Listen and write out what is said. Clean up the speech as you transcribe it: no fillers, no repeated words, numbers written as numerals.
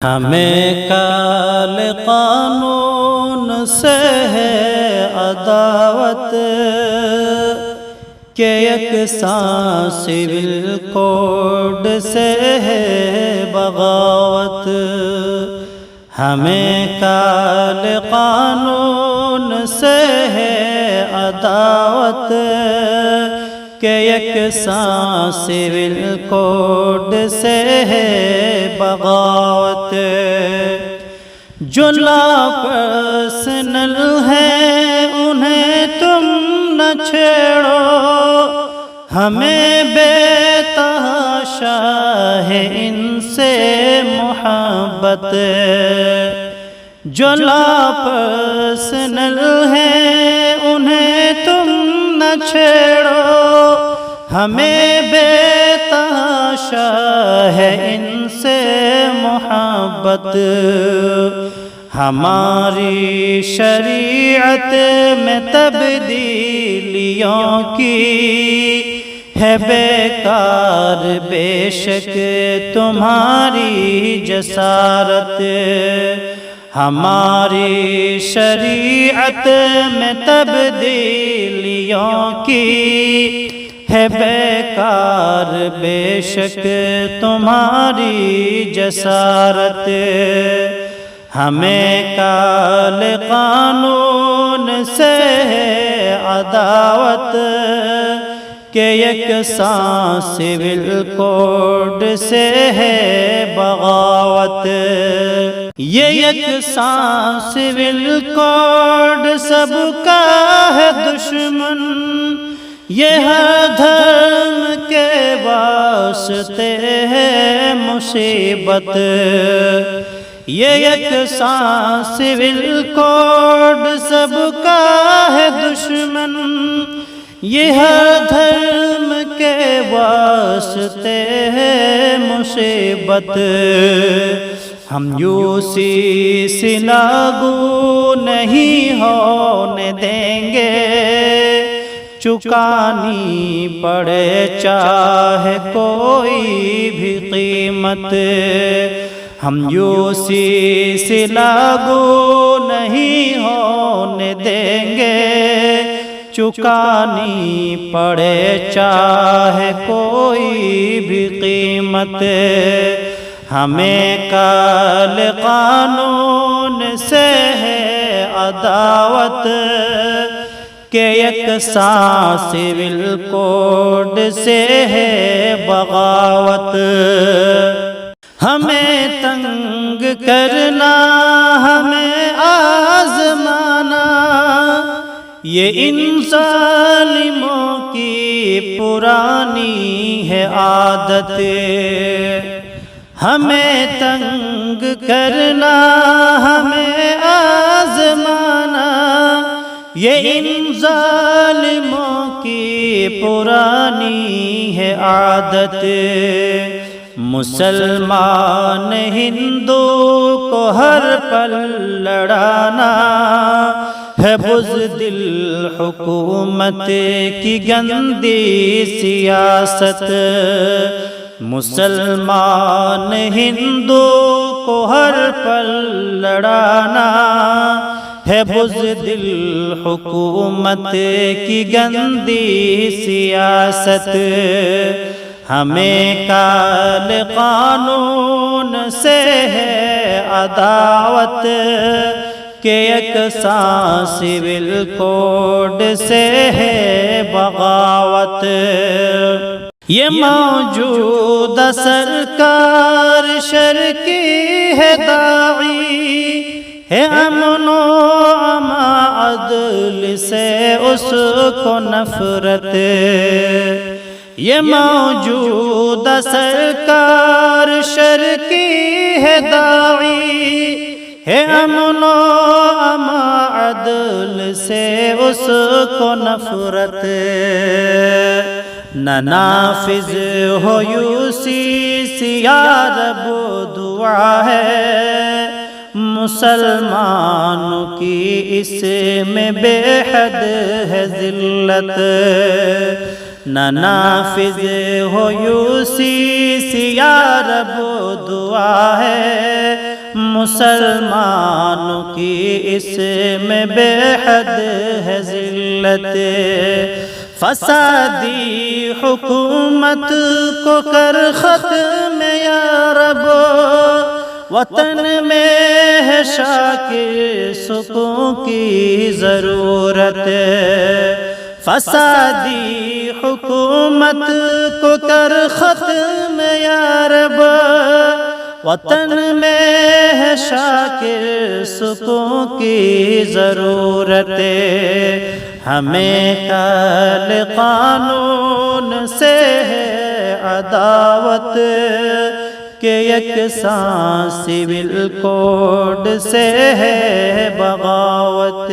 ہمیں کال قانون سے ہے عداوت کہ یکساں سول کوڈ سے ہے بغاوت۔ ہمیں کال قانون سے ہے عداوت کہ یکساں سول کوڈ سے ہے بغاوت۔ جو لا پرسنل ہیں انہیں تم نہ چھیڑو، ہمیں بے تحاشا ہے ان سے محبت۔ جو لا پرسنل ہیں انہیں تم نہ چھیڑو، ہمیں بے تحاشا ہے ان سے محبت۔ ہماری شریعت میں تبدیلیوں کی ہے بیکار بے شک تمہاری جسارت۔ ہماری شریعت میں تبدیلیوں کی ہے بیکار بے شک تمہاری جسارت۔ ہمیں کال قانون سے ہے عداوت کہ یکساں سول کوڈ سے ہے بغاوت۔ یہ یکساں سول کوڈ سب کا ہے دشمن، یہ ہر دھرم کے واسطے ہے مصیبت۔ یہ یکساں سول کوڈ سب کا ہے دشمن، یہ ہر دھرم کے واسطے ہے مصیبت۔ ہم UCC لاگو نہیں ہونے دیں گے، چکانی پڑے چاہے کوئی بھی قیمت۔ ہم UCC لاگو نہیں ہونے دیں گے، چکانی پڑے چاہے کوئی بھی قیمت۔ ہمیں کال قانون سے ہے عداوت کہ یکساں سول کوڈ سے ہے بغاوت۔ ہمیں تنگ کرنا، ہمیں آزمانا، یہ ان ظالموں کی پرانی ہے عادت۔ ہمیں تنگ کرنا، ہمیں آزمانا، یہ ان ظالموں کی پرانی ہے عادت۔ مسلمان ہندو کو ہر پل لڑانا ہے بزدل حکومت کی گندی سیاست۔ مسلمان ہندو کو ہر پل لڑانا ہے بزدل حکومت کی گندی سیاست۔ ہمیں کال قانون سے ہے عداوت کہ یکساں سول کوڈ سے ہے بغاوت۔ یہ موجودہ سرکار شر کی ہے داعی، ہے امن و امان عدل سے اس کو نفرت۔ یہ موجودہ سرکار شر کی ہے داعی، ہے امن و امان عدل سے اس کو نفرت۔ نہ نافذ ہو UCC یا رب دعا ہے مسلمانوں کی، اس میں بے حد ہے ذلت۔ نہ نافذ ہو UCC یا رب دعا ہے مسلمانوں کی اس میں بے حد ہے ذلت، فسادی حکومت کو کر ختم یا رب، وطن میں ہے شاکر سکون کی ضرورت، فسادی حکومت کو کر ختم یا رب، وطن میں ہے شاکر سکون کی ضرورت، ہمیں کل قانون سے ہے عداوت، کہ یکساں سول کوڈ سے ہے بغاوت۔